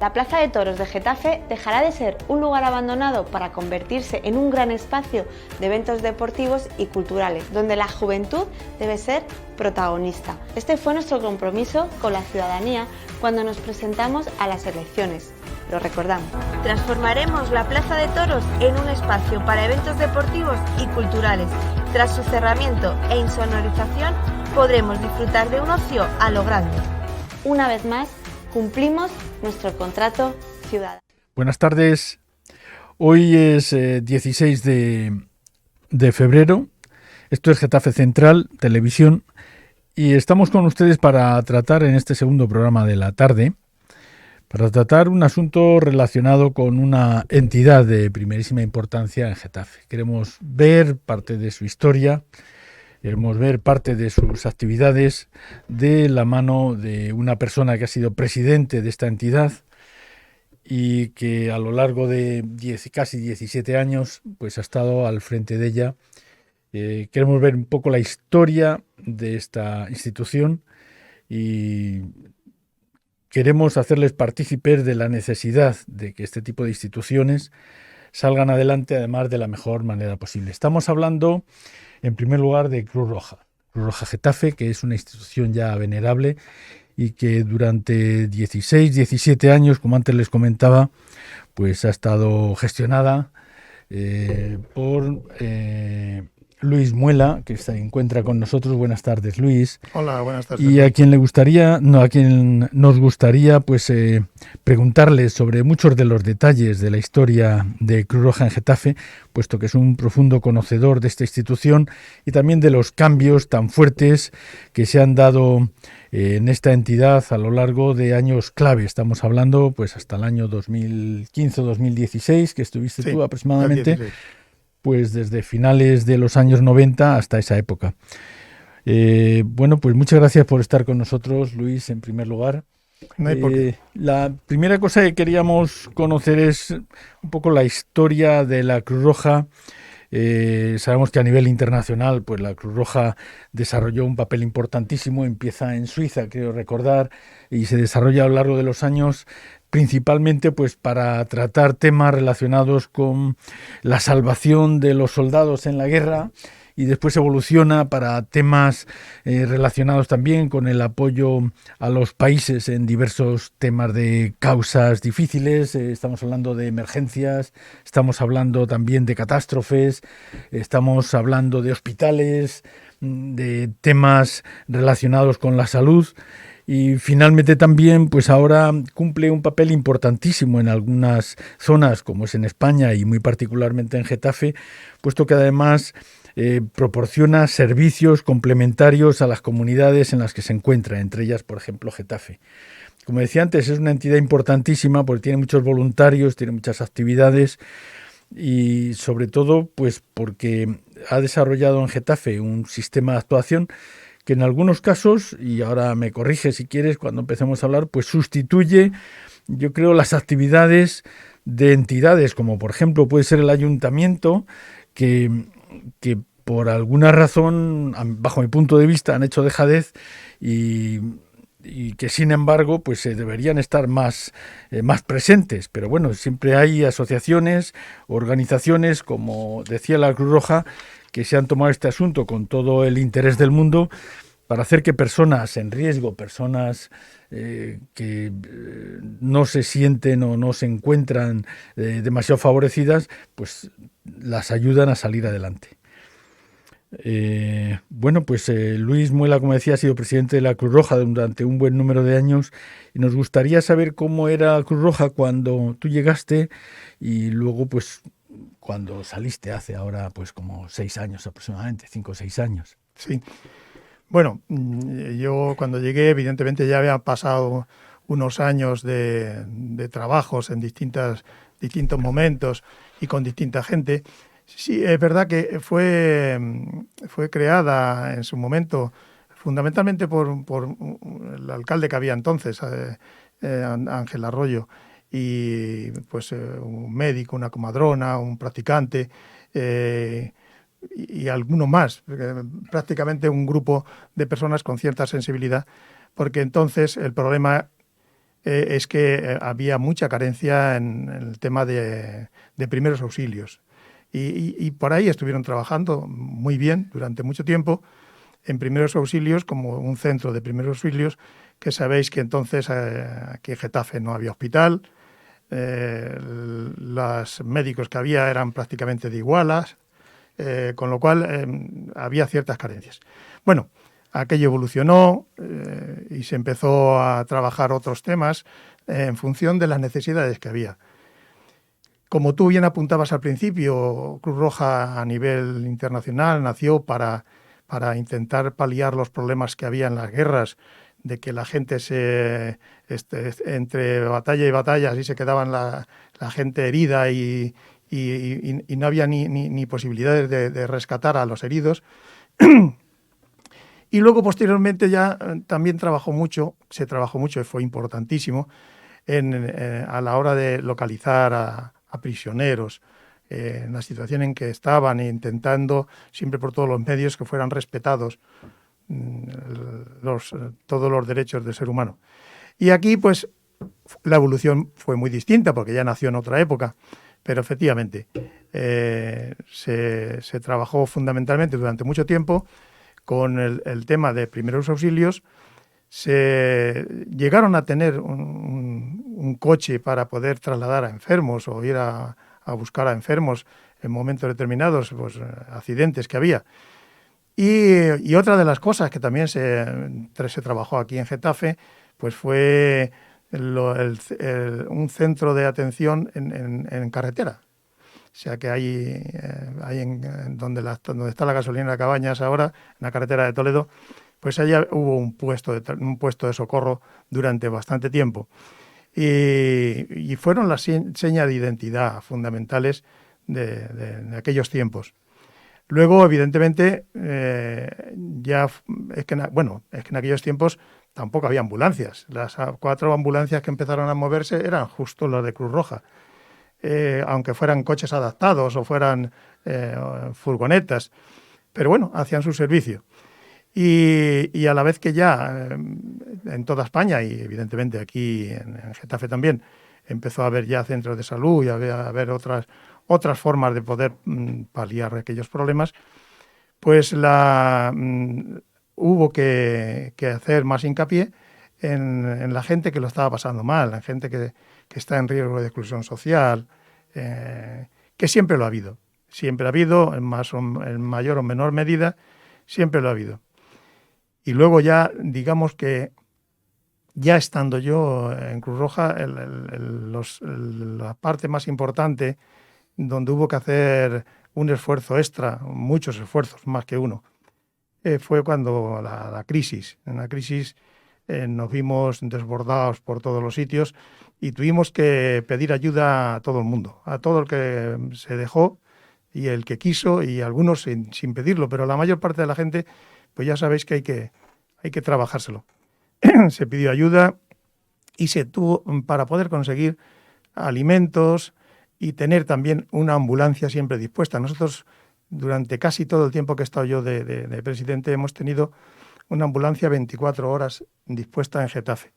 La Plaza de Toros de Getafe dejará de ser un lugar abandonado para convertirse en un gran espacio de eventos deportivos y culturales, donde la juventud debe ser protagonista. Este fue nuestro compromiso con la ciudadanía cuando nos presentamos a las elecciones. Lo recordamos. Transformaremos la Plaza de Toros en un espacio para eventos deportivos y culturales. Tras su cerramiento e insonorización, podremos disfrutar de un ocio a lo grande. Una vez más, cumplimos nuestro contrato ciudadano. Buenas tardes. Hoy es 16 de febrero. Esto es Getafe Central, Televisión. Y estamos con ustedes para tratar en este segundo programa de la tarde, para tratar un asunto relacionado con una entidad de primerísima importancia en Getafe. Queremos ver parte de su historia, queremos ver parte de sus actividades de la mano de una persona que ha sido presidente de esta entidad y que a lo largo de casi 17 años pues ha estado al frente de ella. Queremos ver un poco la historia de esta institución y queremos hacerles partícipes de la necesidad de que este tipo de instituciones salgan adelante, además de la mejor manera posible. Estamos hablando, en primer lugar, de Cruz Roja Getafe, que es una institución ya venerable y que durante 16, 17 años, como antes les comentaba, pues ha estado gestionada por Luis Muela, que se encuentra con nosotros. Buenas tardes, Luis. Hola, buenas tardes. Y a quien nos gustaría pues preguntarles sobre muchos de los detalles de la historia de Cruz Roja en Getafe, puesto que es un profundo conocedor de esta institución y también de los cambios tan fuertes que se han dado en esta entidad a lo largo de años clave. Estamos hablando pues hasta el año 2015 o 2016, que estuviste tú aproximadamente. Pues desde finales de los años 90 hasta esa época. Bueno, pues muchas gracias por estar con nosotros, Luis, en primer lugar. No hay por qué. La primera cosa que queríamos conocer es un poco la historia de la Cruz Roja. Sabemos que a nivel internacional pues la Cruz Roja desarrolló un papel importantísimo, empieza en Suiza, creo recordar, y se desarrolla a lo largo de los años, principalmente pues para tratar temas relacionados con la salvación de los soldados en la guerra, y después evoluciona para temas relacionados también con el apoyo a los países en diversos temas de causas difíciles. Estamos hablando de emergencias, estamos hablando también de catástrofes, estamos hablando de hospitales, de temas relacionados con la salud. Y finalmente también, pues ahora cumple un papel importantísimo en algunas zonas, como es en España y muy particularmente en Getafe, puesto que además proporciona servicios complementarios a las comunidades en las que se encuentra, entre ellas, por ejemplo, Getafe. Como decía antes, es una entidad importantísima porque tiene muchos voluntarios, tiene muchas actividades y sobre todo pues porque ha desarrollado en Getafe un sistema de actuación que en algunos casos, y ahora me corrige si quieres cuando empecemos a hablar, pues sustituye, yo creo, las actividades de entidades, como por ejemplo puede ser el ayuntamiento, que por alguna razón, bajo mi punto de vista, han hecho dejadez y que sin embargo pues deberían estar más presentes. Pero bueno, siempre hay asociaciones, organizaciones, como decía la Cruz Roja, que se han tomado este asunto con todo el interés del mundo para hacer que personas en riesgo, personas que no se sienten o no se encuentran demasiado favorecidas, pues las ayudan a salir adelante. Bueno, pues Luis Muela, como decía, ha sido presidente de la Cruz Roja durante un buen número de años y nos gustaría saber cómo era Cruz Roja cuando tú llegaste y luego pues cuando saliste hace ahora pues como 6 años aproximadamente, 5 o 6 años. Sí. Bueno, yo cuando llegué evidentemente ya había pasado unos años de trabajos en distintos momentos y con distinta gente. Sí, es verdad que fue creada en su momento fundamentalmente por el alcalde que había entonces, Ángel Arroyo, y pues un médico, una comadrona, un practicante y alguno más, prácticamente un grupo de personas con cierta sensibilidad, porque entonces el problema es que había mucha carencia en el tema de primeros auxilios. Y por ahí estuvieron trabajando muy bien durante mucho tiempo en primeros auxilios, como un centro de primeros auxilios, que sabéis que entonces aquí en Getafe no había hospital, los médicos que había eran prácticamente de igualas, con lo cual había ciertas carencias. Bueno, aquello evolucionó y se empezó a trabajar otros temas en función de las necesidades que había. Como tú bien apuntabas al principio, Cruz Roja a nivel internacional nació para intentar paliar los problemas que había en las guerras, de que la gente entre batalla y batalla así se quedaban la gente herida y no había ni posibilidades de rescatar a los heridos. Y luego posteriormente ya también se trabajó mucho y fue importantísimo a la hora de localizar a prisioneros en la situación en que estaban, intentando siempre por todos los medios que fueran respetados todos los derechos del ser humano. Y aquí pues la evolución fue muy distinta porque ya nació en otra época, pero efectivamente se trabajó fundamentalmente durante mucho tiempo con el tema de primeros auxilios. Se llegaron a tener un coche para poder trasladar a enfermos o ir a buscar a enfermos en momentos determinados, pues accidentes que había. Y otra de las cosas que también se trabajó aquí en Getafe, pues fue un centro de atención en carretera. O sea que hay donde está la gasolinera de Cabañas ahora, en la carretera de Toledo, pues allá hubo un puesto de socorro durante bastante tiempo. Y fueron las señas de identidad fundamentales de aquellos tiempos. Luego, evidentemente, es que en aquellos tiempos tampoco había ambulancias. Las 4 ambulancias que empezaron a moverse eran justo las de Cruz Roja. Aunque fueran coches adaptados o fueran furgonetas, pero bueno, hacían su servicio. Y a la vez que ya en toda España y evidentemente aquí en Getafe también empezó a haber ya centros de salud y a haber otras formas de poder paliar aquellos problemas, pues hubo que hacer más hincapié en la gente que lo estaba pasando mal, en gente que está en riesgo de exclusión social, que siempre lo ha habido. Siempre ha habido, en mayor o menor medida, siempre lo ha habido. Y luego ya, digamos que ya estando yo en Cruz Roja, la parte más importante donde hubo que hacer un esfuerzo extra, muchos esfuerzos, más que uno, fue cuando la crisis. En la crisis nos vimos desbordados por todos los sitios y tuvimos que pedir ayuda a todo el mundo, a todo el que se dejó y el que quiso y algunos sin pedirlo, pero la mayor parte de la gente, pues ya sabéis que hay que trabajárselo. Se pidió ayuda y se tuvo para poder conseguir alimentos y tener también una ambulancia siempre dispuesta. Nosotros, durante casi todo el tiempo que he estado yo de presidente, hemos tenido una ambulancia 24 horas dispuesta en Getafe.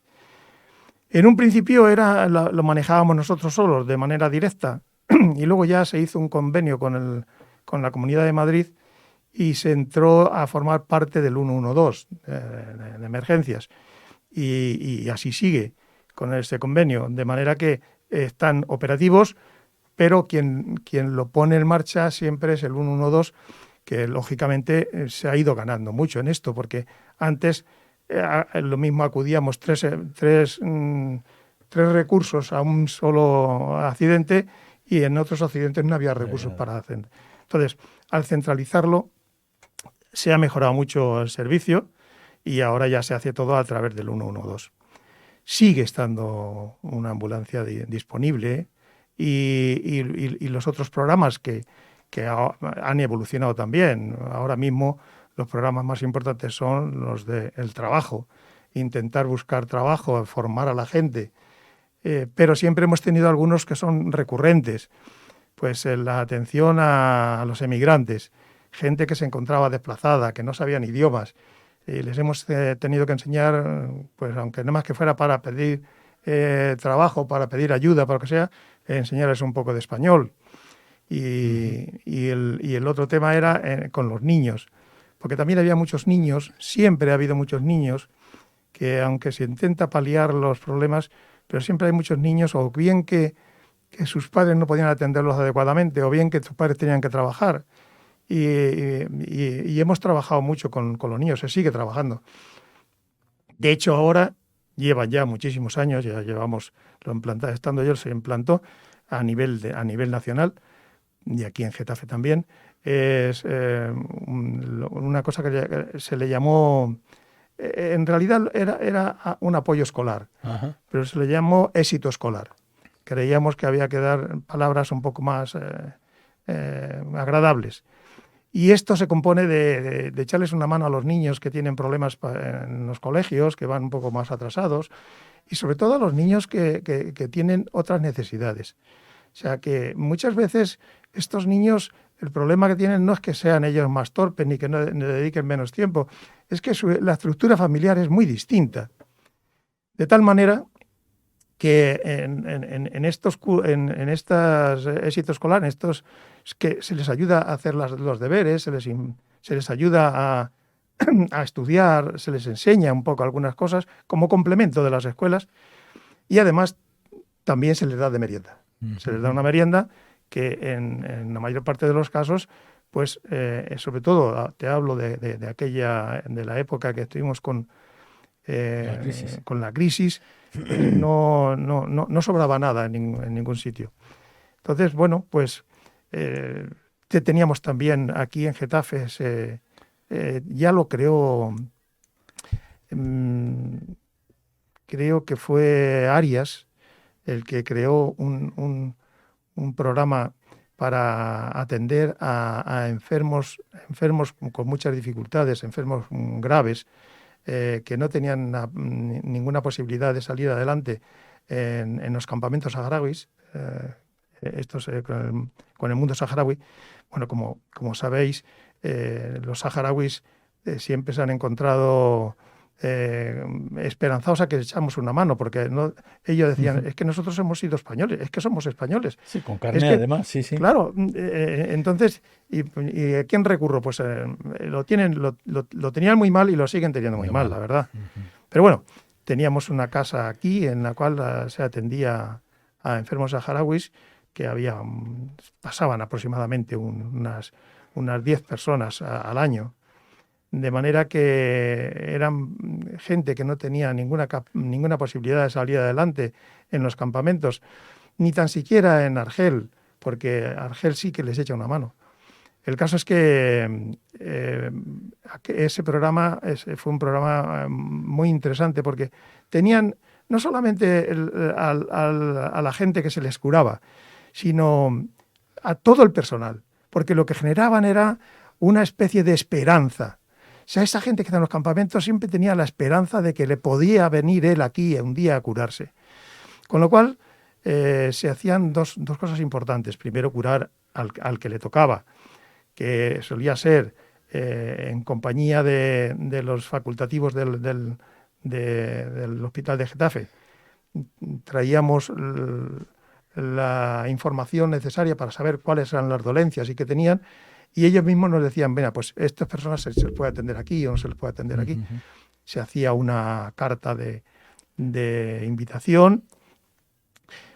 En un principio lo manejábamos nosotros solos de manera directa y luego ya se hizo un convenio con la Comunidad de Madrid y se entró a formar parte del 112 de emergencias. Y así sigue con este convenio, de manera que están operativos, pero quien lo pone en marcha siempre es el 112, que lógicamente se ha ido ganando mucho en esto, porque antes lo mismo acudíamos tres recursos a un solo accidente y en otros accidentes no había recursos para hacer. Entonces, al centralizarlo, se ha mejorado mucho el servicio y ahora ya se hace todo a través del 112. Sigue estando una ambulancia disponible y los otros programas que han evolucionado también. Ahora mismo los programas más importantes son los del trabajo, intentar buscar trabajo, formar a la gente, pero siempre hemos tenido algunos que son recurrentes, pues la atención a los emigrantes, gente que se encontraba desplazada, que no sabían idiomas. Les hemos tenido que enseñar, pues aunque no más que fuera para pedir trabajo, para pedir ayuda, para lo que sea, enseñarles un poco de español. Y el otro tema era con los niños, porque también había muchos niños, siempre ha habido muchos niños, que aunque se intenta paliar los problemas, pero siempre hay muchos niños, o bien que sus padres no podían atenderlos adecuadamente, o bien que sus padres tenían que trabajar. Y hemos trabajado mucho con los niños, se sigue trabajando. De hecho, ahora llevan ya muchísimos años, ya llevamos, estando yo, se implantó a nivel nacional, y aquí en Getafe también. Es una cosa que se le llamó, en realidad era un apoyo escolar, Ajá. pero se le llamó éxito escolar. Creíamos que había que dar palabras un poco más agradables. Y esto se compone de echarles una mano a los niños que tienen problemas en los colegios, que van un poco más atrasados, y sobre todo a los niños que tienen otras necesidades. O sea que muchas veces estos niños, el problema que tienen no es que sean ellos más torpes ni que no le dediquen menos tiempo, es que la estructura familiar es muy distinta. De tal manera que en estos éxitos escolares, que se les ayuda a hacer los deberes, se les ayuda a estudiar, se les enseña un poco algunas cosas como complemento de las escuelas, y además también se les da de merienda. Se les da una merienda que en la mayor parte de los casos, pues sobre todo te hablo de la época que estuvimos con la crisis, no sobraba nada en ningún sitio. Entonces, bueno, pues teníamos también aquí en Getafe, ya lo creó, creo que fue Arias el que creó un programa para atender a enfermos con muchas dificultades, enfermos graves, que no tenían ninguna posibilidad de salir adelante en los campamentos saharauis, con el mundo saharaui. Bueno, como sabéis, los saharauis siempre se han encontrado esperanzados a que echamos una mano, porque ellos decían, es que nosotros hemos sido españoles, es que somos españoles. Sí, con carne además, sí. Claro, entonces, ¿y a quién recurro? Pues lo tenían muy mal y lo siguen teniendo muy mal, la verdad. Pero bueno, teníamos una casa aquí en la cual se atendía a enfermos saharauis, que pasaban aproximadamente unas 10 personas al año. De manera que eran gente que no tenía ninguna posibilidad de salir adelante en los campamentos, ni tan siquiera en Argel, porque Argel sí que les echa una mano. El caso es que ese programa fue un programa muy interesante, porque tenían no solamente a la gente que se les curaba, sino a todo el personal, porque lo que generaban era una especie de esperanza. O sea, esa gente que está en los campamentos siempre tenía la esperanza de que le podía venir él aquí un día a curarse. Con lo cual se hacían dos cosas importantes. Primero, curar al que le tocaba, que solía ser en compañía de los facultativos del Hospital de Getafe. Traíamos la información necesaria para saber cuáles eran las dolencias y qué tenían, y ellos mismos nos decían, venga, pues estas personas se les puede atender aquí o no se les puede atender aquí. Se hacía una carta de invitación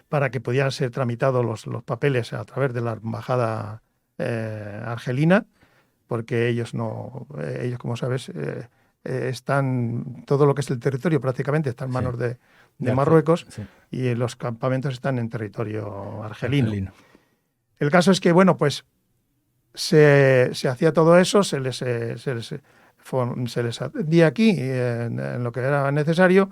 para que pudieran ser tramitados los papeles a través de la embajada argelina, porque ellos, como sabes, están, todo lo que es el territorio prácticamente está en manos de Marruecos, y los campamentos están en territorio argelino. El caso es que, bueno, pues se hacía todo eso, se les atendía aquí en lo que era necesario.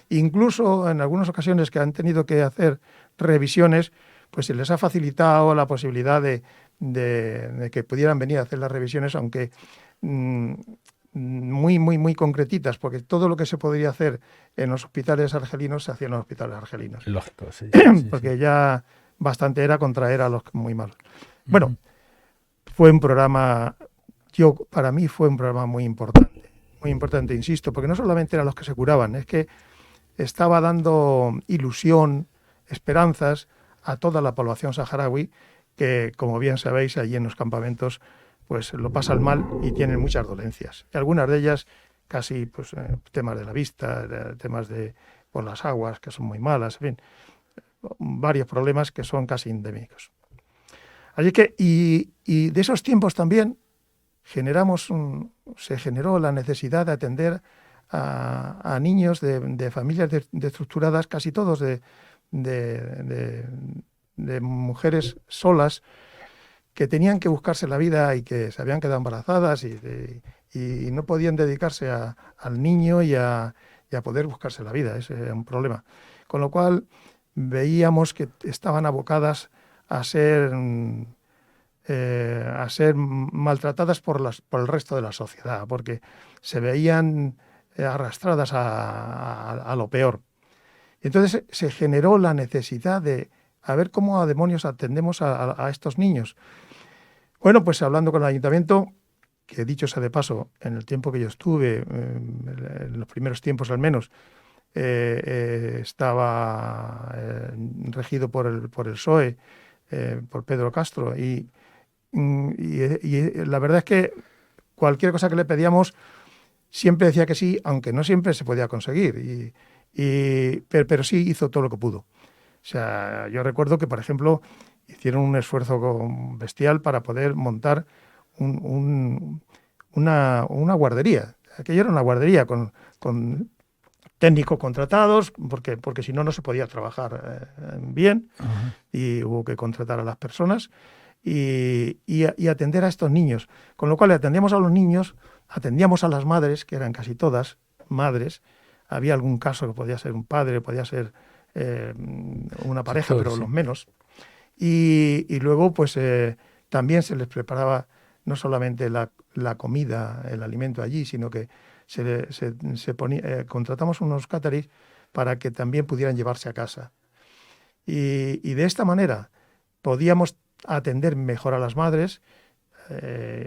Incluso en algunas ocasiones que han tenido que hacer revisiones, pues se les ha facilitado la posibilidad de que pudieran venir a hacer las revisiones, aunque muy concretitas, porque todo lo que se podría hacer en los hospitales argelinos se hacía en los hospitales argelinos. Lógico, sí. Porque ya bastante era contraer a los muy malos. Bueno, fue un programa, para mí fue un programa muy importante, insisto, porque no solamente eran los que se curaban, es que estaba dando ilusión, esperanzas a toda la población saharaui que, como bien sabéis, allí en los campamentos pues lo pasan mal y tienen muchas dolencias. Y algunas de ellas casi pues temas de la vista, temas de por las aguas que son muy malas, en fin, varios problemas que son casi endémicos. Así que, y de esos tiempos también se generó la necesidad de atender a niños de familias desestructuradas, casi todos de mujeres solas que tenían que buscarse la vida y que se habían quedado embarazadas y no podían dedicarse al niño y a poder buscarse la vida. Ese era un problema. Con lo cual veíamos que estaban abocadas a ser maltratadas por el resto de la sociedad, porque se veían arrastradas a lo peor. Y entonces se generó la necesidad de a ver cómo a demonios atendemos a estos niños. Bueno, pues hablando con el ayuntamiento, que dicho sea de paso, en el tiempo que yo estuve, en los primeros tiempos al menos, estaba regido por el PSOE, por Pedro Castro, y la verdad es que cualquier cosa que le pedíamos siempre decía que sí, aunque no siempre se podía conseguir, pero sí hizo todo lo que pudo. O sea, yo recuerdo que, por ejemplo, hicieron un esfuerzo bestial para poder montar una guardería. Aquello era una guardería con técnicos contratados, porque si no, no se podía trabajar bien. Uh-huh. Y hubo que contratar a las personas y atender a estos niños. Con lo cual atendíamos a los niños, atendíamos a las madres, que eran casi todas madres. Había algún caso que podía ser un padre, podía ser una pareja, pero los menos. Y luego, pues también se les preparaba no solamente la comida, el alimento allí, sino que contratamos unos cátaris para que también pudieran llevarse a casa. Y de esta manera podíamos atender mejor a las madres.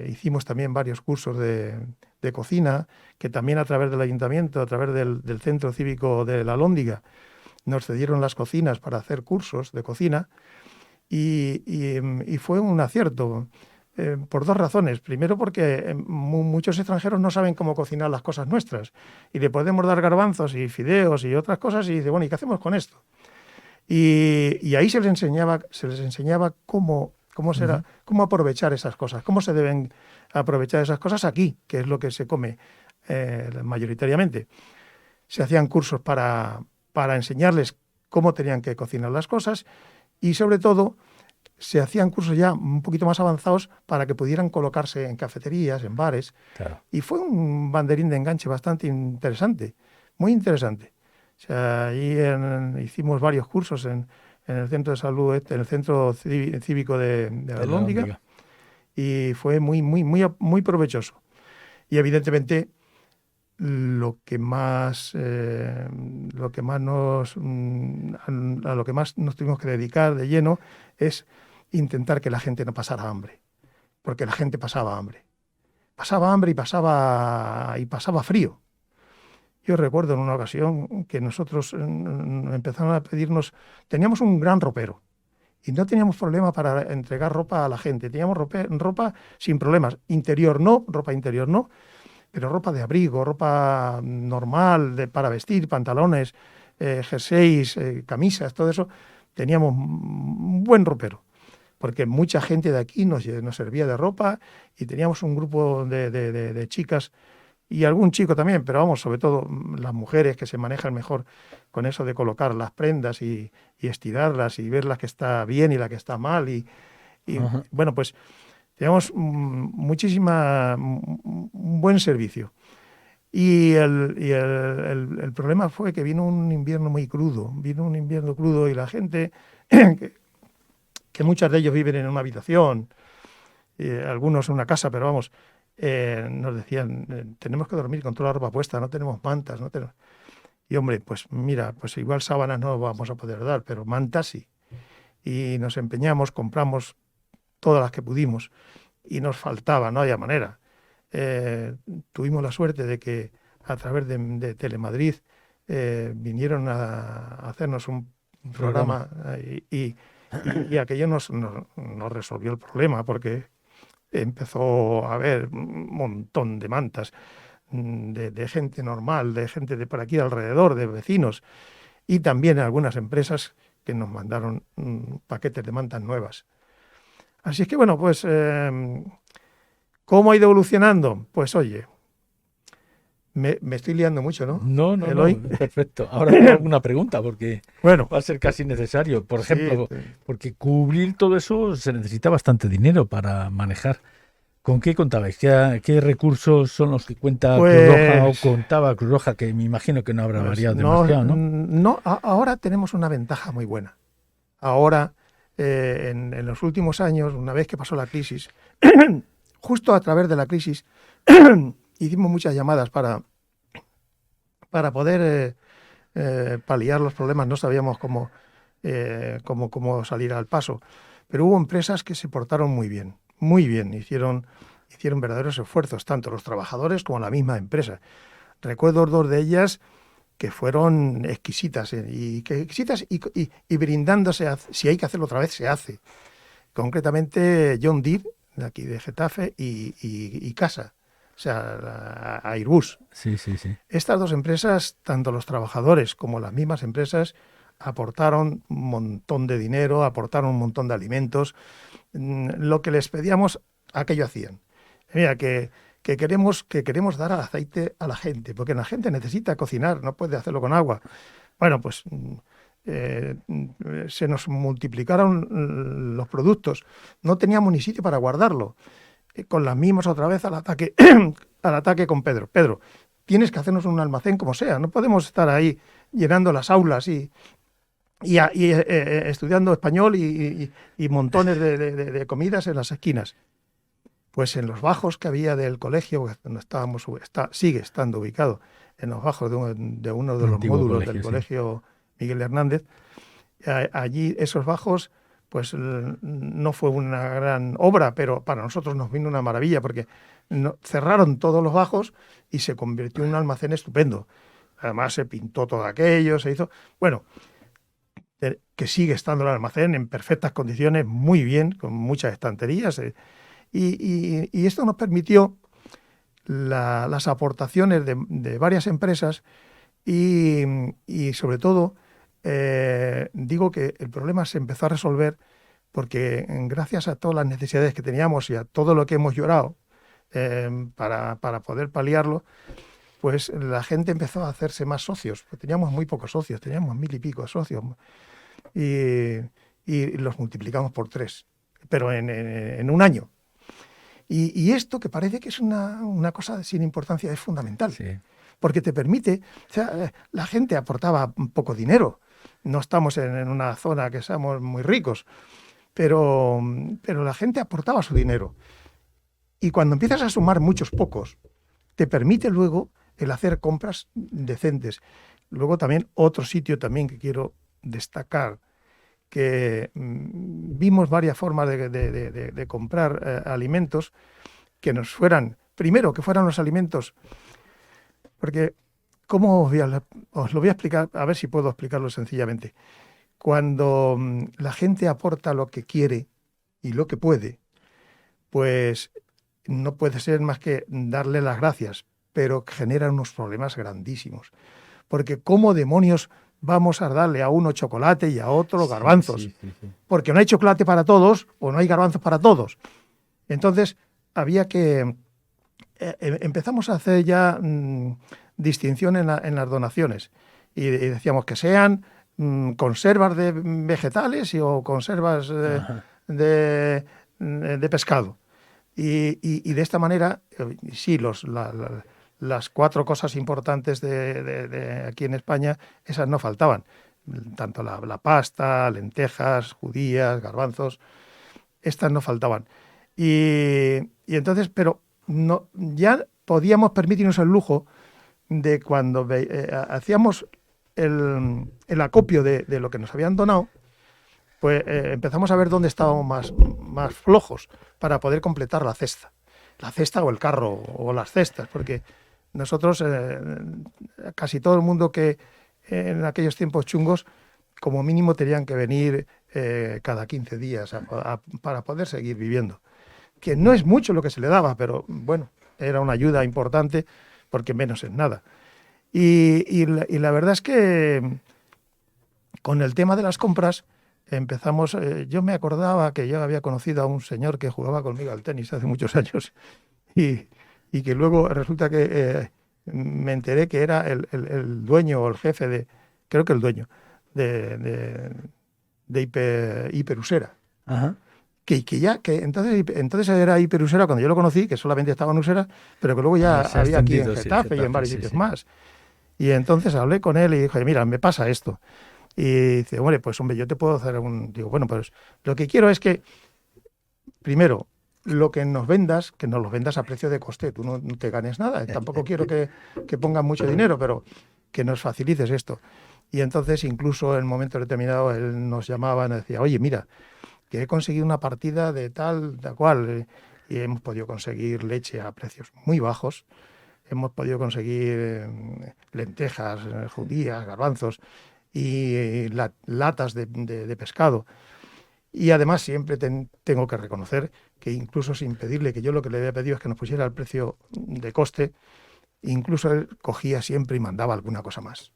Hicimos también varios cursos de cocina, que también a través del ayuntamiento, a través del Centro Cívico de la Alhóndiga, nos cedieron las cocinas para hacer cursos de cocina y fue un acierto por dos razones. Primero, porque muchos extranjeros no saben cómo cocinar las cosas nuestras y le podemos dar garbanzos y fideos y otras cosas y dice, bueno, ¿y qué hacemos con esto? Y ahí se les enseñaba cómo aprovechar esas cosas, cómo se deben aprovechar esas cosas aquí, que es lo que se come mayoritariamente. Se hacían cursos para enseñarles cómo tenían que cocinar las cosas y, sobre todo, se hacían cursos ya un poquito más avanzados para que pudieran colocarse en cafeterías, en bares. Claro. Y fue un banderín de enganche bastante interesante, muy interesante. O sea, allí hicimos varios cursos en el centro de salud, en el centro cívico de la Alhóndiga, y fue muy provechoso. Y evidentemente lo que más nos tuvimos que dedicar de lleno es intentar que la gente no pasara hambre, porque la gente pasaba hambre y pasaba frío. Yo recuerdo en una ocasión que nosotros empezaron a pedirnos, teníamos un gran ropero y no teníamos problema para entregar ropa a la gente, teníamos ropa sin problemas, ropa interior no, pero ropa de abrigo, ropa normal para vestir, pantalones, jerseys, camisas, todo eso, teníamos un buen ropero, porque mucha gente de aquí nos servía de ropa y teníamos un grupo de chicas y algún chico también, pero vamos, sobre todo las mujeres que se manejan mejor con eso de colocar las prendas y estirarlas y ver la que está bien y la que está mal. Y bueno, pues teníamos un buen servicio. Y el problema fue que vino un invierno muy crudo, y la gente, que muchas de ellos viven en una habitación, algunos en una casa, pero vamos, nos decían, tenemos que dormir con toda la ropa puesta, no tenemos mantas, no tenemos... Y hombre, pues mira, pues igual sábanas no vamos a poder dar, pero mantas sí. Y nos empeñamos, compramos todas las que pudimos y nos faltaba, no había manera. Tuvimos la suerte de que a través de Telemadrid vinieron a hacernos un programa y aquello nos resolvió el problema, porque empezó a haber un montón de mantas de gente normal, de gente de por aquí alrededor, de vecinos, y también algunas empresas que nos mandaron paquetes de mantas nuevas. Así es que, bueno, pues, ¿cómo ha ido evolucionando? Pues, oye, me estoy liando mucho, ¿no? No, Eloy. perfecto. Ahora tengo alguna pregunta, porque Bueno, va a ser casi necesario. Por sí, ejemplo, porque cubrir todo eso se necesita bastante dinero para manejar. ¿Con qué contabais? ¿Qué recursos son los que cuenta Cruz Roja o contaba Cruz Roja? Que me imagino que no habrá variado demasiado, ¿no? Ahora tenemos una ventaja muy buena. Ahora, en los últimos años, una vez que pasó la crisis, justo a través de la crisis, hicimos muchas llamadas para poder paliar los problemas. No sabíamos cómo salir al paso. Pero hubo empresas que se portaron muy bien, hicieron verdaderos esfuerzos, tanto los trabajadores como la misma empresa. Recuerdo 2 de ellas que fueron exquisitas, y brindándose si hay que hacerlo otra vez, se hace. Concretamente John Deere, de aquí de Getafe, y Casa, o sea, Airbus. Sí. Estas 2 empresas, tanto los trabajadores como las mismas empresas, aportaron un montón de dinero, aportaron un montón de alimentos. Lo que les pedíamos, aquello hacían. Mira, que queremos dar aceite a la gente, porque la gente necesita cocinar, no puede hacerlo con agua. Bueno, pues se nos multiplicaron los productos, no teníamos ni sitio para guardarlo. Con las mismas otra vez al ataque con Pedro. Pedro, tienes que hacernos un almacén como sea, no podemos estar ahí llenando las aulas y estudiando español y montones de comidas en las esquinas. Pues en los bajos que había del colegio, donde sigue estando ubicado, en los bajos de uno de los módulos del colegio Miguel Hernández, allí esos bajos, pues no fue una gran obra, pero para nosotros nos vino una maravilla, porque cerraron todos los bajos y se convirtió en un almacén estupendo. Además se pintó todo aquello, se hizo... Bueno, que sigue estando el almacén en perfectas condiciones, muy bien, con muchas estanterías. Y esto nos permitió las aportaciones de varias empresas y sobre todo, digo que el problema se empezó a resolver porque gracias a todas las necesidades que teníamos y a todo lo que hemos llorado para poder paliarlo, pues la gente empezó a hacerse más socios. Pues teníamos muy pocos socios, teníamos 1000 y pico socios. Y los multiplicamos por 3, pero en un año. Y esto, que parece que es una cosa sin importancia, es fundamental, sí. Porque te permite, o sea, la gente aportaba poco dinero, no estamos en una zona que seamos muy ricos, pero la gente aportaba su dinero. Y cuando empiezas a sumar muchos pocos, te permite luego el hacer compras decentes. Luego también otro sitio también que quiero destacar, que vimos varias formas de comprar alimentos que nos fueran, primero que fueran los alimentos, porque ¿cómo os lo voy a explicar? A ver si puedo explicarlo sencillamente. Cuando la gente aporta lo que quiere y lo que puede, pues no puede ser más que darle las gracias, pero genera unos problemas grandísimos. Porque ¿cómo demonios vamos a darle a uno chocolate y a otro garbanzos? Sí. Porque no hay chocolate para todos o no hay garbanzos para todos. Entonces había que... empezamos a hacer ya distinción en las donaciones y decíamos que sean conservas de vegetales o conservas de pescado. Y de esta manera, sí, las 4 cosas importantes de aquí en España, esas no faltaban. Tanto la pasta, lentejas, judías, garbanzos, estas no faltaban. Y entonces, pero no, ya podíamos permitirnos el lujo de cuando hacíamos el acopio de lo que nos habían donado, pues empezamos a ver dónde estábamos más flojos para poder completar la cesta o el carro o las cestas, porque nosotros, casi todo el mundo que en aquellos tiempos chungos, como mínimo tenían que venir cada 15 días para poder seguir viviendo. Que no es mucho lo que se le daba, pero bueno, era una ayuda importante porque menos es nada. Y la verdad es que con el tema de las compras empezamos, yo me acordaba que yo había conocido a un señor que jugaba conmigo al tenis hace muchos años y que luego resulta que me enteré que era el dueño o el jefe creo que el dueño de Hiperusera. Ajá. Que entonces era Hiperusera cuando yo lo conocí, que solamente estaba en Usera, pero que luego ya había aquí en Getafe y en varios sitios más. Y entonces hablé con él y dije, mira, me pasa esto. Y dice, hombre, pues hombre, yo te puedo hacer Digo, bueno, pues lo que quiero es que, primero, lo que nos vendas, que nos lo vendas a precio de coste. Tú no te ganes nada. Tampoco quiero que pongan mucho dinero, pero que nos facilites esto. Y entonces, incluso en un momento determinado, él nos llamaba y nos decía, oye, mira, que he conseguido una partida de tal, de cual, y hemos podido conseguir leche a precios muy bajos. Hemos podido conseguir lentejas, judías, garbanzos y latas de pescado. Y además siempre tengo que reconocer que incluso sin pedirle, que yo lo que le había pedido es que nos pusiera el precio de coste, incluso él cogía siempre y mandaba alguna cosa más.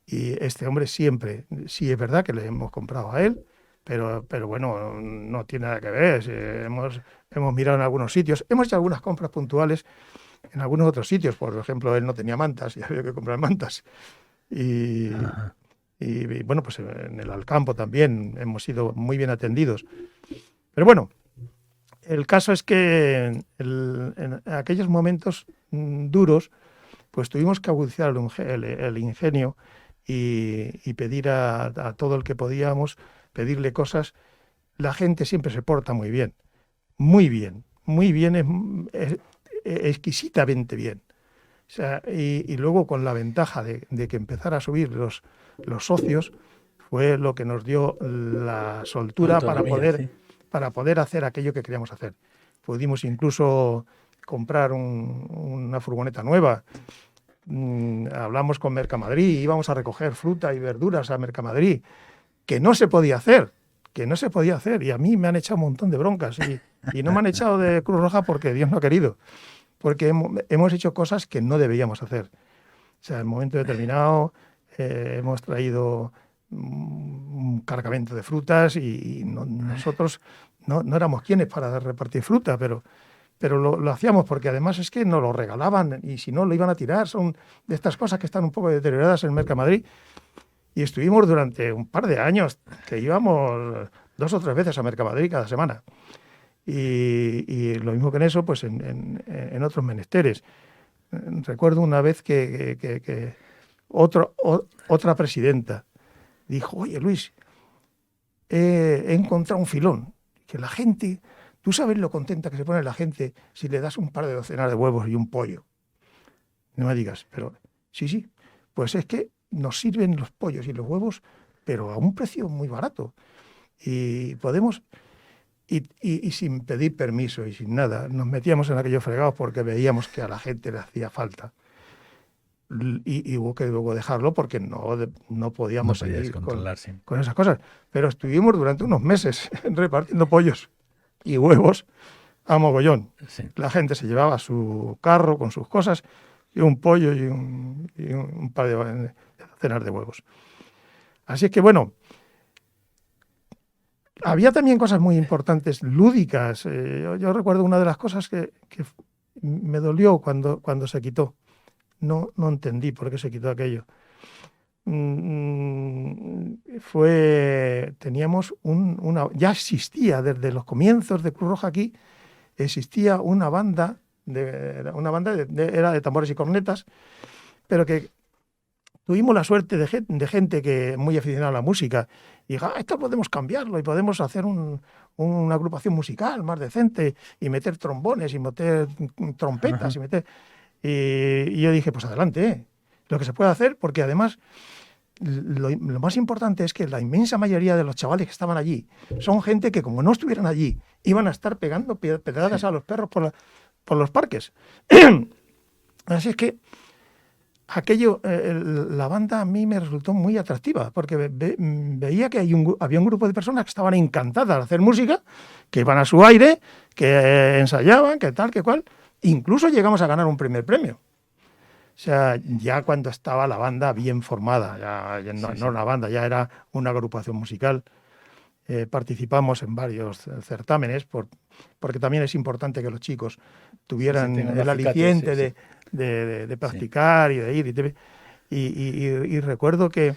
Y este hombre siempre, sí es verdad que le hemos comprado a él, pero bueno, no tiene nada que ver. Hemos mirado en algunos sitios, hemos hecho algunas compras puntuales en algunos otros sitios. Por ejemplo, él no tenía mantas y había que comprar mantas. Y bueno, pues en el Alcampo también hemos sido muy bien atendidos. Pero bueno, el caso es que en aquellos momentos duros, pues tuvimos que agudizar el ingenio y pedir a todo el que podíamos, pedirle cosas. La gente siempre se porta muy bien, exquisitamente bien. O sea, y luego con la ventaja de que empezara a subir los socios, fue lo que nos dio la soltura para poder hacer aquello que queríamos hacer. Pudimos incluso comprar una furgoneta nueva. Hablamos con Mercamadrid, íbamos a recoger fruta y verduras a Mercamadrid, que no se podía hacer, y a mí me han echado un montón de broncas, y no me han echado de Cruz Roja porque Dios no ha querido, porque hemos hecho cosas que no debíamos hacer. O sea, en un momento determinado hemos traído un cargamento de frutas y nosotros no éramos quienes para repartir fruta, pero lo hacíamos porque además es que nos lo regalaban y si no lo iban a tirar. Son de estas cosas que están un poco deterioradas en Mercamadrid. Y estuvimos durante un par de años que íbamos 2 o 3 veces a Mercamadrid cada semana. Y lo mismo que en eso, pues en otros menesteres. Recuerdo una vez que otra presidenta dijo, oye Luis, he encontrado un filón, que la gente, tú sabes lo contenta que se pone la gente si le das un par de docenas de huevos y un pollo. No me digas, pero sí, pues es que nos sirven los pollos y los huevos, pero a un precio muy barato. Y podemos, y sin pedir permiso y sin nada, nos metíamos en aquellos fregados porque veíamos que a la gente le hacía falta. Y hubo que luego dejarlo porque no podíamos seguir con esas cosas. Pero estuvimos durante unos meses repartiendo pollos y huevos a mogollón. Sí. La gente se llevaba su carro con sus cosas y un pollo y un par de docenas de huevos. Así es que bueno, había también cosas muy importantes, lúdicas. Yo recuerdo una de las cosas que me dolió cuando se quitó. No entendí por qué se quitó aquello. Teníamos ya existía desde los comienzos de Cruz Roja aquí, existía una banda era de tambores y cornetas, pero que tuvimos la suerte de gente que muy aficionada a la música y dijo, esto podemos cambiarlo y podemos hacer una agrupación musical más decente y meter trombones y meter trompetas. Y yo dije, pues adelante, lo que se puede hacer, porque además lo más importante es que la inmensa mayoría de los chavales que estaban allí son gente que, como no estuvieran allí, iban a estar pegando pedradas a los perros por los parques. Así es que aquello, la banda a mí me resultó muy atractiva, porque veía que había un grupo de personas que estaban encantadas de hacer música, que iban a su aire, que ensayaban, que tal, que cual. Incluso llegamos a ganar un primer premio. O sea, ya cuando estaba la banda bien formada, ya no una banda, ya era una agrupación musical. Participamos en varios certámenes, porque también es importante que los chicos tuvieran el aliciente de practicar y de ir. Y recuerdo que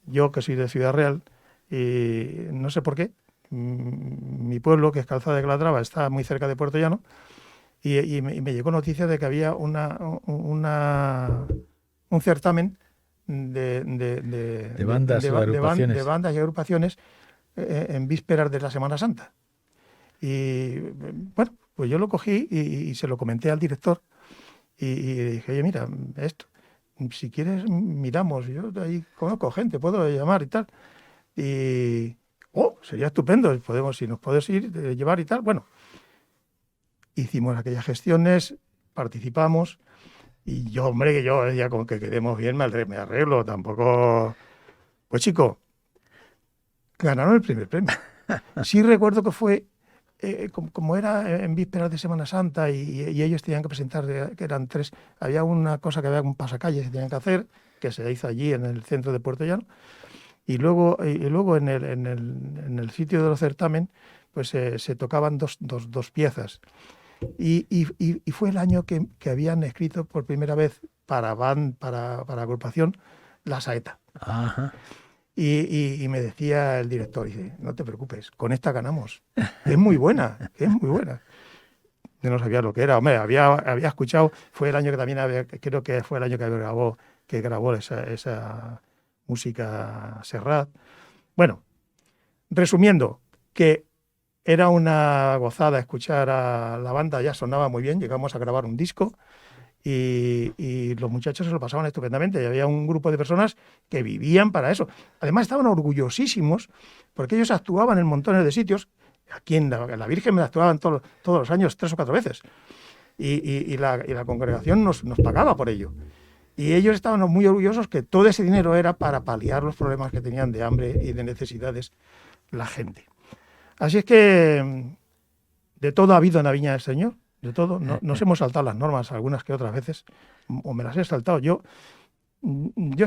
yo, que soy de Ciudad Real, no sé por qué, mi pueblo, que es Calzada de Calatrava, está muy cerca de Puerto Llano, y me llegó noticia de que había un certamen de bandas y agrupaciones en vísperas de la Semana Santa. Y bueno, pues yo lo cogí y se lo comenté al director y dije, oye, mira, esto, si quieres miramos, yo ahí conozco gente, puedo llamar y tal. Y, sería estupendo, si nos puedes ir, llevar y tal. Bueno, hicimos aquellas gestiones, participamos y yo, hombre, que yo ya con que quedemos bien me arreglo, tampoco... Pues chico, ganaron el primer premio. Sí recuerdo que fue, como era en vísperas de Semana Santa y ellos tenían que presentar, que eran 3, había una cosa que había un pasacalles que tenían que hacer, que se hizo allí en el centro de Puerto Llano, y luego en el sitio de los certámenes pues se tocaban dos piezas. Y fue el año que habían escrito por primera vez para agrupación la saeta. Ajá. Y me decía el director, dice, no te preocupes, con esta ganamos. Es muy buena, es muy buena. Yo no sabía lo que era. Hombre, había escuchado, fue el año que también creo que fue el año que grabó esa música Serrat. Bueno, resumiendo, que era una gozada escuchar a la banda, ya sonaba muy bien, llegamos a grabar un disco y los muchachos se lo pasaban estupendamente y había un grupo de personas que vivían para eso. Además estaban orgullosísimos porque ellos actuaban en montones de sitios. Aquí en la Virgen me actuaban todos los años 3 o 4 veces y la congregación nos pagaba por ello. Y ellos estaban muy orgullosos que todo ese dinero era para paliar los problemas que tenían de hambre y de necesidades la gente. Así es que de todo ha habido en la Viña del Señor, de todo. Nos hemos saltado las normas algunas que otras veces, o me las he saltado. Yo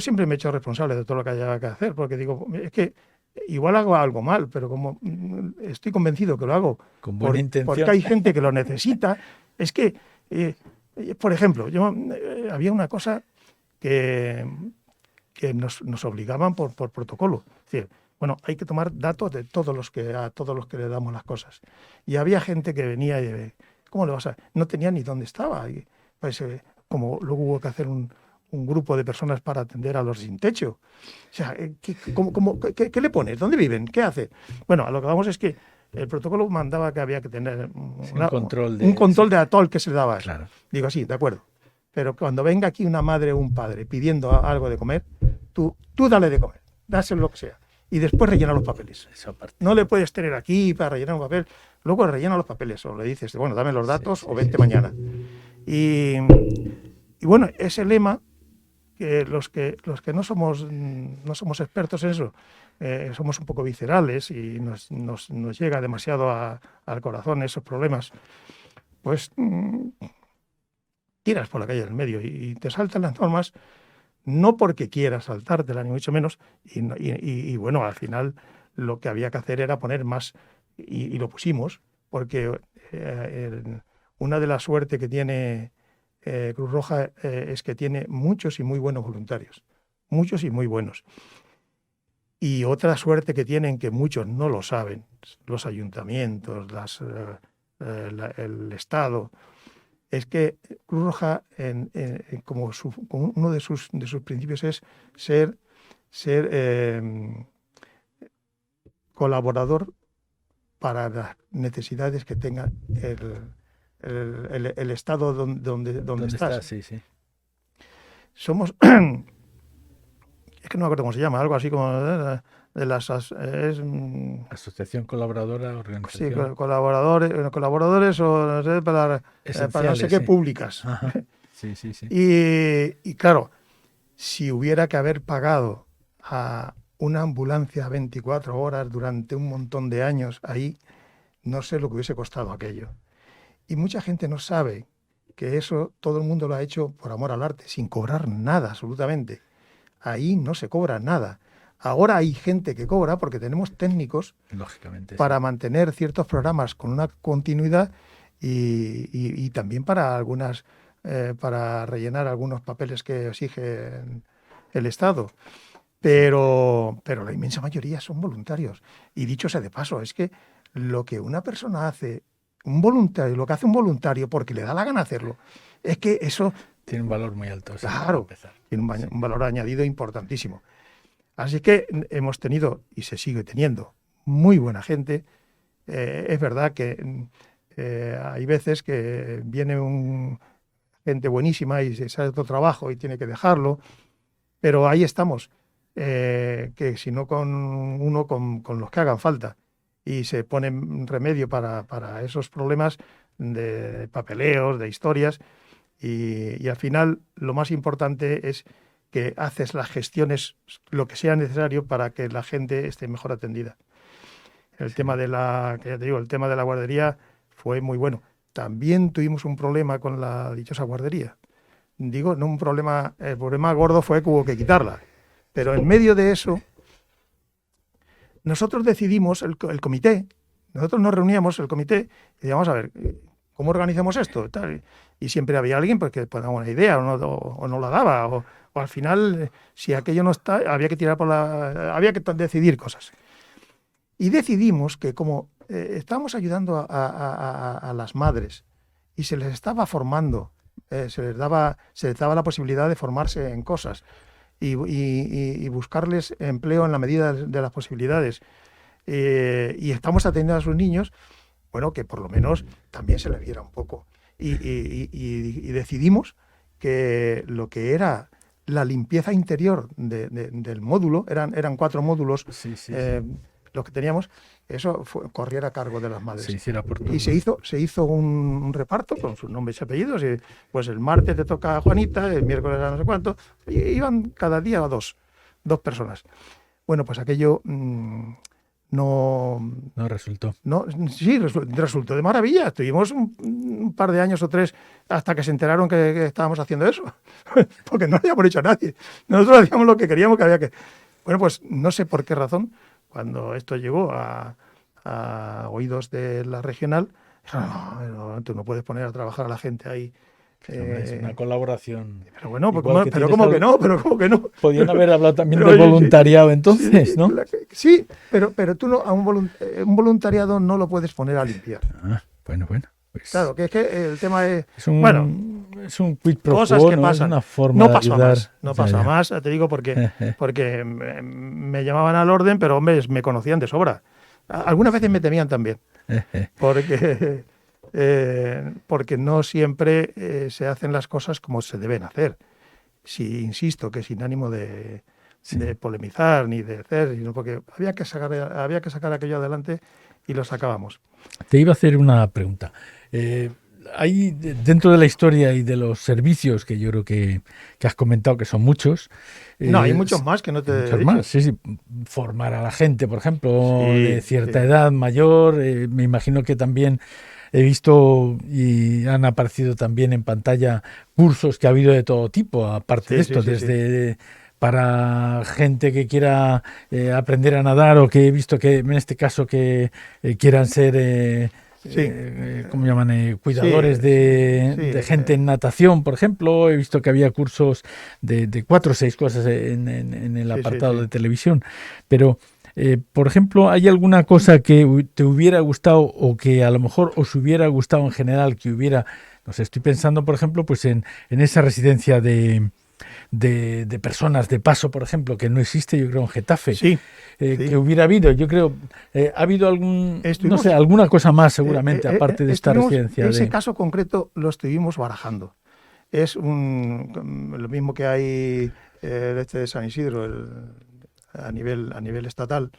siempre me he hecho responsable de todo lo que haya que hacer, porque digo, es que igual hago algo mal, pero como estoy convencido que lo hago con buena intención, porque hay gente que lo necesita. Es que, por ejemplo, había una cosa que nos obligaban por protocolo. Es decir, bueno, hay que tomar datos de a todos los que le damos las cosas. Y había gente que venía y, ¿cómo le vas a...? No tenía ni dónde estaba. Y, pues, como luego hubo que hacer un grupo de personas para atender a los sin techo. O sea, ¿qué le pones? ¿Dónde viven? ¿Qué hace? Bueno, a lo que vamos es que el protocolo mandaba que había que tener un control de atol que se le daba. Claro. Digo, sí, de acuerdo. Pero cuando venga aquí una madre o un padre pidiendo algo de comer, tú dale de comer, dáselo lo que sea. Y después rellena los papeles. No le puedes tener aquí para rellenar un papel. Luego rellena los papeles o le dices, bueno, dame los datos o vente mañana. Y bueno, ese lema, que los que no somos expertos en eso, somos un poco viscerales y nos llega demasiado al corazón esos problemas, pues tiras por la calle del medio y te saltan las normas. No porque quieras saltártela, ni mucho menos, y bueno, al final lo que había que hacer era poner más, y lo pusimos, porque una de las suertes que tiene Cruz Roja es que tiene muchos y muy buenos voluntarios, muchos y muy buenos. Y otra suerte que tienen, que muchos no lo saben, los ayuntamientos, el Estado, es que Cruz Roja, como uno de sus principios es ser colaborador para las necesidades que tenga el Estado donde estás. Sí, sí. Somos, es que no me acuerdo cómo se llama, algo así como de las... Asociación colaboradora, organización. Sí, colaboradores o no sé, para no sé qué públicas. Ajá. Sí. Y claro, si hubiera que haber pagado a una ambulancia 24 horas durante un montón de años ahí, no sé lo que hubiese costado aquello. Y mucha gente no sabe que eso todo el mundo lo ha hecho por amor al arte, sin cobrar nada, absolutamente. Ahí no se cobra nada. Ahora hay gente que cobra porque tenemos técnicos, lógicamente, para mantener ciertos programas con una continuidad y también para para rellenar algunos papeles que exige el Estado. Pero la inmensa mayoría son voluntarios. Y dicho sea de paso, es que lo que una persona hace, lo que hace un voluntario porque le da la gana hacerlo, es que eso tiene un valor muy alto. Claro, tiene un valor añadido importantísimo. Así que hemos tenido, y se sigue teniendo, muy buena gente. Es verdad que hay veces que viene gente buenísima y se sale otro trabajo y tiene que dejarlo, pero ahí estamos, que si no con los que hagan falta, y se pone remedio para esos problemas de papeleos, de historias, y al final lo más importante es que haces las gestiones, lo que sea necesario para que la gente esté mejor atendida. El tema de el tema de la guardería fue muy bueno. También tuvimos un problema con la dichosa guardería. Digo, no un problema, el problema gordo fue que hubo que quitarla. Pero en medio de eso, nosotros decidimos, el comité, nosotros nos reuníamos, el comité, y decíamos, a ver, ¿cómo organizamos esto? Tal. Y siempre había alguien pues, que ponía una idea o no la daba, o al final, si aquello no está, había que había que decidir cosas. Y decidimos que como estábamos ayudando a las madres y se les estaba formando, se les daba la posibilidad de formarse en cosas y buscarles empleo en la medida de las posibilidades, y estamos atendiendo a sus niños, bueno, que por lo menos también se les viera un poco. Y decidimos que lo que era la limpieza interior del módulo, eran 4 módulos, los que teníamos, eso corriera a cargo de las madres. Se hiciera por y se hizo un reparto con sus nombres y apellidos, y pues el martes te toca a Juanita, el miércoles a no sé cuánto, y iban cada día a dos personas. Bueno, pues aquello no resultó. Sí, resultó de maravilla. Estuvimos un par de años o 3 hasta que se enteraron que estábamos haciendo eso, porque no lo habíamos hecho a nadie. Nosotros hacíamos lo que queríamos que había que... Bueno, pues no sé por qué razón, cuando esto llegó a oídos de la regional, dijeron, no, tú no puedes poner a trabajar a la gente ahí. Es una colaboración. Pero bueno, pero ¿cómo que no? Podían haber hablado también de voluntariado entonces, sí, ¿no? Sí, pero tú no, a un voluntariado no lo puedes poner a limpiar. Bueno. Pues claro, que es que el tema es es un quid pro quo, cosas que ¿no? pasan. Es una forma de ayudar. No pasa más, te digo, porque me llamaban al orden, pero hombre, me conocían de sobra. Algunas veces me temían también, porque no siempre se hacen las cosas como se deben hacer. Sí, insisto, que sin ánimo de polemizar ni de hacer, sino porque había que sacar aquello adelante y lo sacábamos. Te iba a hacer una pregunta. Hay dentro de la historia y de los servicios, que yo creo que has comentado que son muchos. No, hay muchos más que no te he dicho. Más, sí. Formar a la gente, por ejemplo, de cierta edad mayor. Me imagino que también he visto y han aparecido también en pantalla cursos que ha habido de todo tipo, aparte de esto, desde para gente que quiera aprender a nadar, o que he visto que en este caso que quieran ser ¿cómo llaman? Cuidadores de gente en natación, por ejemplo. He visto que había cursos de 4 o 6 cosas en el apartado de televisión. Pero, por ejemplo, ¿hay alguna cosa que te hubiera gustado o que a lo mejor os hubiera gustado en general que hubiera? No sé, estoy pensando, por ejemplo, pues en esa residencia de personas de paso, por ejemplo, que no existe, yo creo, en Getafe, que hubiera habido, yo creo, ha habido alguna cosa más seguramente, aparte de esta residencia. Ese caso concreto lo estuvimos barajando. Es lo mismo que hay de San Isidro a nivel estatal,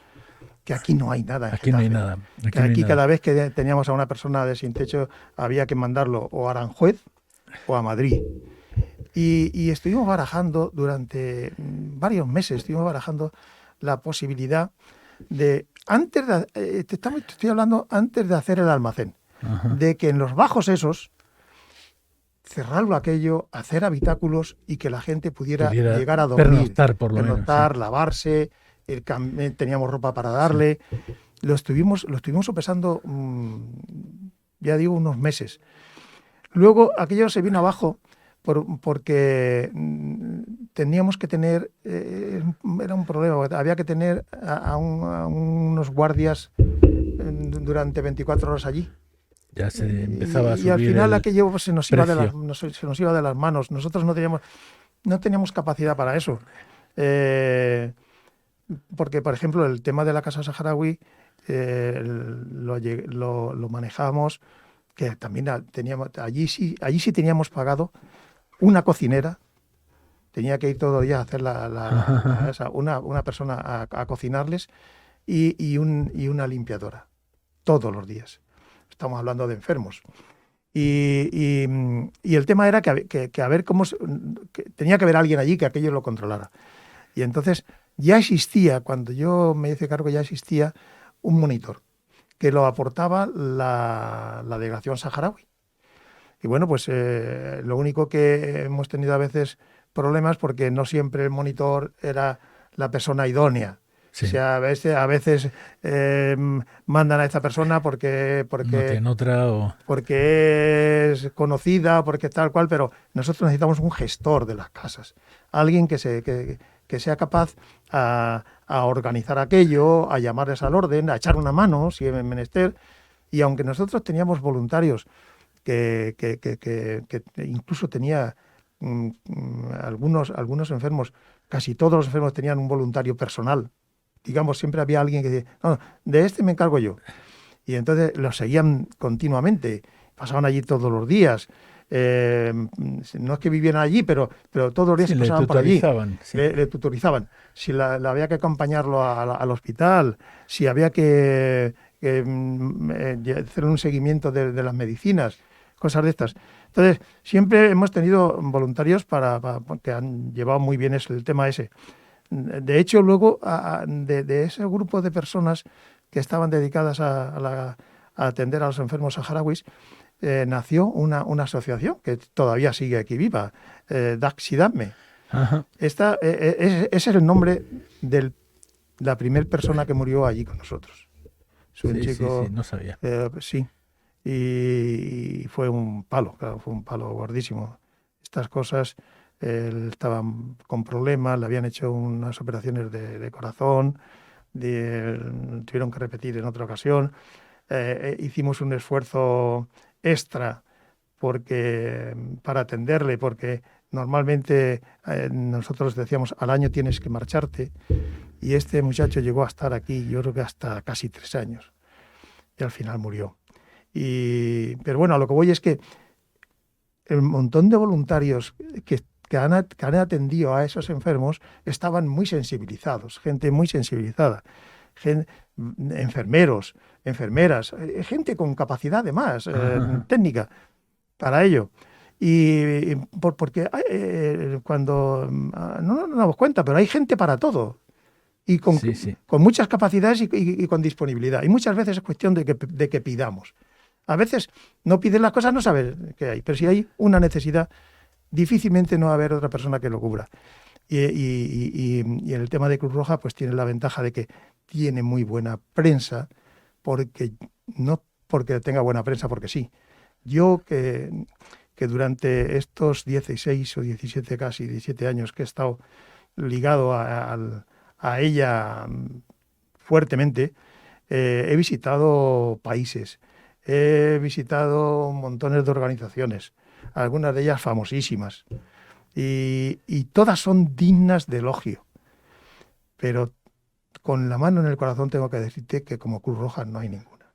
que aquí no hay nada. Aquí no hay nada. Aquí cada vez que teníamos a una persona de sin techo había que mandarlo o a Aranjuez o a Madrid. Y estuvimos barajando durante varios meses, estuvimos barajando la posibilidad de, te estoy hablando antes de hacer el almacén, Ajá. de que en los bajos esos, cerrarlo aquello, hacer habitáculos y que la gente pudiera llegar a dormir, pernoctar por lo menos. Sí. lavarse, teníamos ropa para darle. Lo estuvimos sopesando, ya digo, unos meses. Luego aquello se vino abajo porque teníamos que tener, era un problema, había que tener a unos guardias durante 24 horas allí. Ya se empezaba a subir. Y al final aquello pues, se nos iba de las manos. Nosotros no teníamos capacidad para eso. Porque, por ejemplo, el tema de la Casa Saharaui lo manejábamos, que también teníamos, allí sí teníamos pagado una cocinera. Tenía que ir todo el día a hacer una persona a cocinarles y una limpiadora, todos los días. Estamos hablando de enfermos. Y el tema era que a ver que tenía que haber alguien allí que aquello lo controlara. Y entonces ya existía, cuando yo me hice cargo, ya existía un monitor que lo aportaba la delegación saharaui. Y bueno, pues lo único que hemos tenido a veces problemas porque no siempre el monitor era la persona idónea. Sí. O sea, a veces mandan a esta persona porque en otra porque es conocida, porque tal cual, pero nosotros necesitamos un gestor de las casas, alguien que sea capaz a organizar aquello, a llamarles al orden, a echar una mano si es menester. Y aunque nosotros teníamos voluntarios que incluso tenía algunos enfermos, casi todos los enfermos tenían un voluntario personal. Digamos, siempre había alguien que decía, no, de este me encargo yo. Y entonces los seguían continuamente, pasaban allí todos los días. No es que vivieran allí, pero todos los días pasaban por allí. Sí. Le tutorizaban. Si había que acompañarlo al hospital, si había que hacer un seguimiento de las medicinas, cosas de estas. Entonces, siempre hemos tenido voluntarios que han llevado muy bien el tema ese. De hecho, luego, de ese grupo de personas que estaban dedicadas a atender a los enfermos saharauis, nació una asociación que todavía sigue aquí viva, Daxidame. Ese es el nombre de la primera persona que murió allí con nosotros. Es un chico, sí, no sabía. Sí, y fue un palo, claro, fue un palo gordísimo. Estas cosas, él estaba con problemas, le habían hecho unas operaciones de corazón, tuvieron que repetir en otra ocasión. Hicimos un esfuerzo extra para atenderle, porque normalmente nosotros decíamos al año tienes que marcharte, y este muchacho llegó a estar aquí, yo creo que hasta casi 3 años, y al final murió. Pero bueno, a lo que voy es que el montón de voluntarios que han atendido a esos enfermos estaban muy sensibilizados, gente muy sensibilizada, enfermeros, enfermeras, gente con capacidad además técnica para ello. Porque cuando no nos damos cuenta, pero hay gente para todo y con muchas capacidades y con disponibilidad. Y muchas veces es cuestión de que pidamos. A veces no piden las cosas, no sabes qué hay, pero si hay una necesidad, difícilmente no va a haber otra persona que lo cubra. Y en el tema de Cruz Roja, pues tiene la ventaja de que tiene muy buena prensa, no porque tenga buena prensa, porque sí. Yo que durante estos 16 o 17, casi 17 años que he estado ligado a ella fuertemente, he visitado países, he visitado montones de organizaciones, algunas de ellas famosísimas, y todas son dignas de elogio. Pero con la mano en el corazón tengo que decirte que como Cruz Roja no hay ninguna.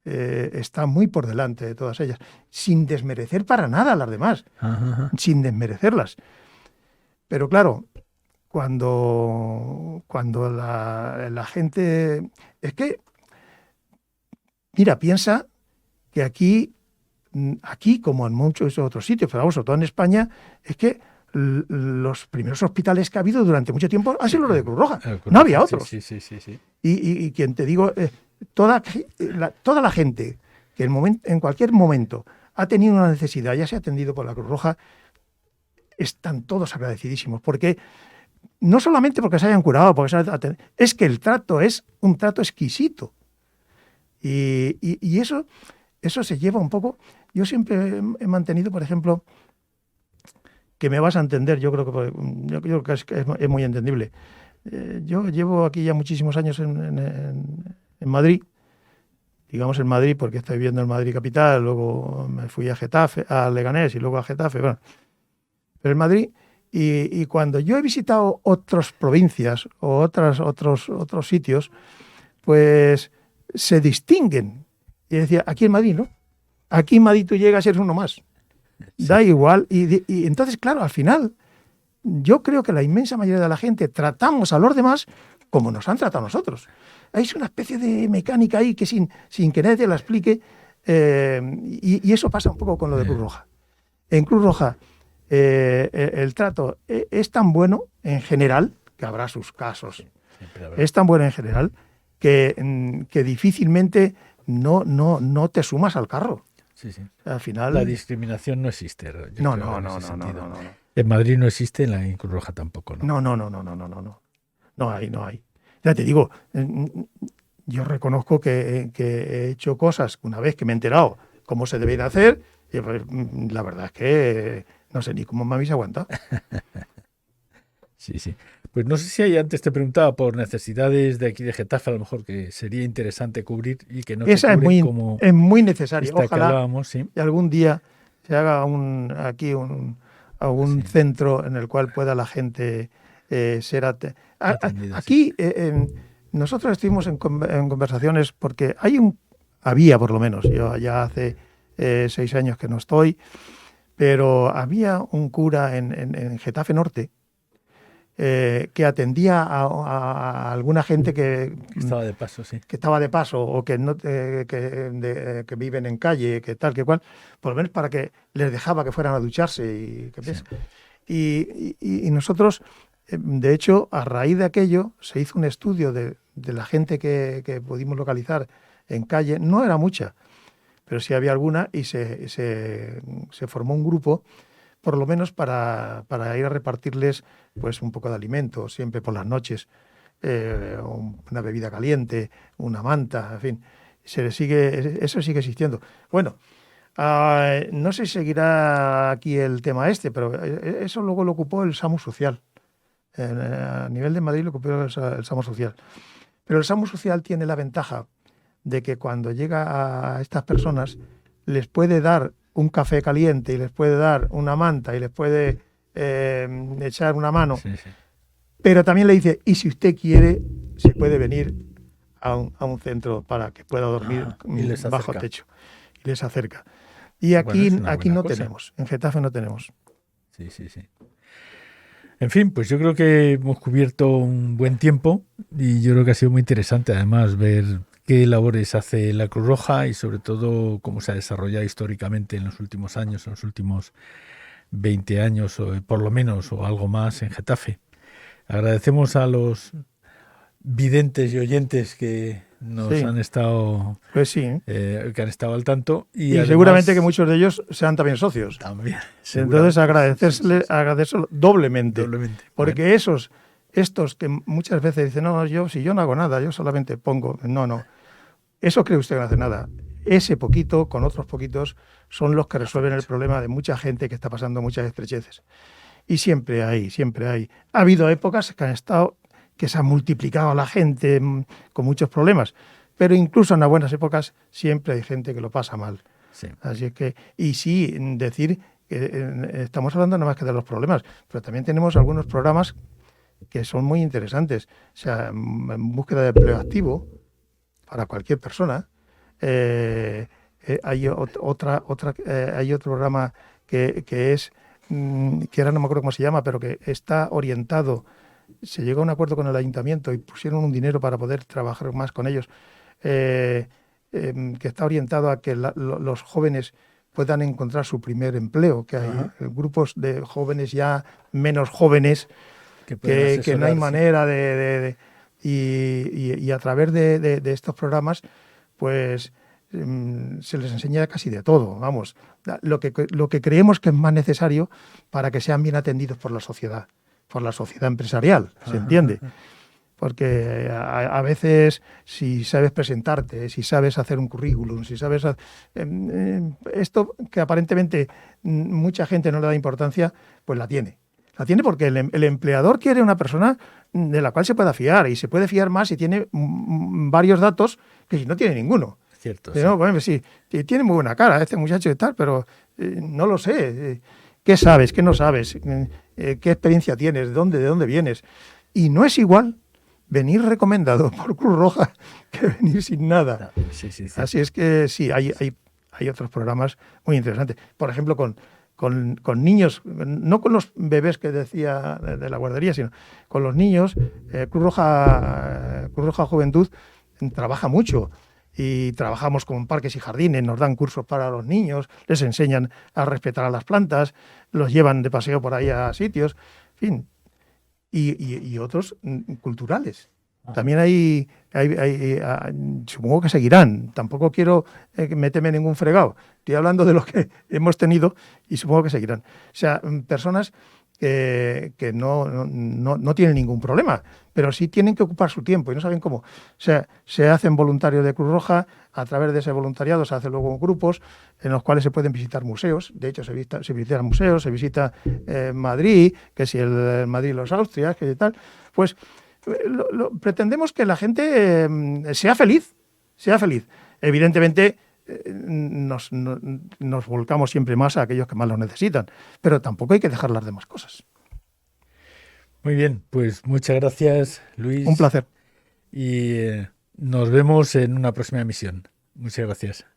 Está muy por delante de todas ellas, sin desmerecer para nada a las demás, sin desmerecerlas. Pero claro, cuando la gente... Es que, mira, piensa que aquí aquí como en muchos otros sitios, pero vamos, sobre todo en España, es que los primeros hospitales que ha habido durante mucho tiempo han sido los de Cruz Roja. No había otros. Sí. Y quien te digo, toda la gente que en cualquier momento ha tenido una necesidad, ya se ha atendido por la Cruz Roja, están todos agradecidísimos, porque no solamente porque se hayan curado, es que el trato es un trato exquisito. Y eso se lleva un poco. Yo siempre he mantenido, por ejemplo, que me vas a entender, yo creo que es muy entendible. Yo llevo aquí ya muchísimos años en Madrid, digamos en Madrid porque estoy viviendo en Madrid capital, luego me fui a Getafe, a Leganés y luego a Getafe, bueno, pero en Madrid, y cuando yo he visitado otras provincias o otros sitios, pues se distinguen. Y decía, aquí en Madrid, ¿no? Aquí en Madrid tú llegas y eres uno más. Sí. Da igual. Y entonces, claro, al final, yo creo que la inmensa mayoría de la gente tratamos a los demás como nos han tratado a nosotros. Hay una especie de mecánica ahí que sin que nadie la explique, y eso pasa un poco con lo de Cruz Roja. En Cruz Roja, el trato es tan bueno en general, que habrá sus casos, es tan bueno en general, que difícilmente no te sumas al carro. Sí. Al final, la discriminación no existe. No. En Madrid no existe, en Cruz Roja tampoco, ¿no? No. No hay. Ya te digo, yo reconozco que he hecho cosas una vez que me he enterado cómo se deben hacer, y pues, la verdad es que no sé ni cómo me habéis aguantado. Sí. Pues no sé si antes te preguntaba por necesidades de aquí de Getafe, a lo mejor que sería interesante cubrir y que no se cubren como es muy necesario. Ojalá que algún día se haga algún centro en el cual pueda la gente ser atendida. Aquí nosotros estuvimos en conversaciones porque había por lo menos, yo ya hace 6 años que no estoy, pero había un cura en Getafe Norte que atendía a alguna gente que estaba de paso, sí. Que estaba de paso o que viven en calle, que tal, que cual, por lo menos para que les dejaba que fueran a ducharse. Y nosotros, de hecho, a raíz de aquello, se hizo un estudio de la gente que pudimos localizar en calle. No era mucha, pero sí había alguna, y se formó un grupo, por lo menos para ir a repartirles pues un poco de alimento, siempre por las noches, una bebida caliente, una manta, en fin, eso sigue existiendo. Bueno, no sé si seguirá aquí el tema pero eso luego lo ocupó el SAMU Social. A nivel de Madrid lo ocupó el SAMU Social. Pero el SAMU Social tiene la ventaja de que cuando llega a estas personas les puede dar un café caliente y les puede dar una manta y les puede echar una mano, sí. Pero también le dice, y si usted quiere, se puede venir a un centro para que pueda dormir bajo techo. Y les acerca. Y aquí no tenemos, en Getafe no tenemos. Sí. En fin, pues yo creo que hemos cubierto un buen tiempo y yo creo que ha sido muy interesante además ver qué labores hace la Cruz Roja y sobre todo cómo se ha desarrollado históricamente en los últimos años, en los últimos 20 años o por lo menos o algo más en Getafe. Agradecemos a los videntes y oyentes que nos han estado que han estado al tanto y además, seguramente que muchos de ellos sean también socios. También. Entonces agradecerlo doblemente. Porque estos que muchas veces dicen, si yo no hago nada, yo solamente pongo. No. Eso cree usted que no hace nada. Ese poquito, con otros poquitos, son los que resuelven el problema de mucha gente que está pasando muchas estrecheces. Y siempre hay. Ha habido épocas que se ha multiplicado la gente con muchos problemas, pero incluso en las buenas épocas siempre hay gente que lo pasa mal. Sí. Así es que, y sí, decir que estamos hablando nada más que de los problemas, pero también tenemos algunos programas que son muy interesantes. O sea, en búsqueda de empleo activo para cualquier persona. Hay hay otro programa que es, que ahora no me acuerdo cómo se llama, pero que está orientado. Se llegó a un acuerdo con el ayuntamiento y pusieron un dinero para poder trabajar más con ellos, que está orientado a que los jóvenes puedan encontrar su primer empleo, que hay grupos de jóvenes ya menos jóvenes que no hay manera y a través de estos programas pues se les enseña casi de todo, vamos, lo que creemos que es más necesario para que sean bien atendidos por la sociedad empresarial, ¿se entiende? Porque a veces, si sabes presentarte, si sabes hacer un currículum, si sabes... esto que aparentemente mucha gente no le da importancia, pues la tiene. La tiene porque el empleador quiere una persona de la cual se pueda fiar, y se puede fiar más si tiene varios datos que si no tiene ninguno. Cierto. Pero, bueno, sí, tiene muy buena cara este muchacho y tal, pero no lo sé. ¿Qué sabes? ¿Qué no sabes? ¿Qué experiencia tienes? ¿De dónde vienes? Y no es igual venir recomendado por Cruz Roja que venir sin nada. Sí. Así es que sí, hay otros programas muy interesantes. Por ejemplo, con niños, no con los bebés que decía de la guardería, sino con los niños. Cruz Roja Juventud trabaja mucho. Y trabajamos con parques y jardines, nos dan cursos para los niños, les enseñan a respetar a las plantas, los llevan de paseo por ahí a sitios, en fin. Y otros culturales. También hay, supongo que seguirán. Tampoco quiero meterme en ningún fregado. Estoy hablando de lo que hemos tenido y supongo que seguirán. O sea, personas que no tienen ningún problema, pero sí tienen que ocupar su tiempo y no saben cómo. O sea, se hacen voluntarios de Cruz Roja, a través de ese voluntariado se hacen luego grupos en los cuales se pueden visitar museos. De hecho, se visitan museos, se visita Madrid, que si el Madrid los Austrias, que tal. Pues pretendemos que la gente sea feliz. Evidentemente, nos volcamos siempre más a aquellos que más lo necesitan, pero tampoco hay que dejar las demás cosas. Muy bien, pues muchas gracias, Luis. Un placer. Y nos vemos en una próxima emisión. Muchas gracias.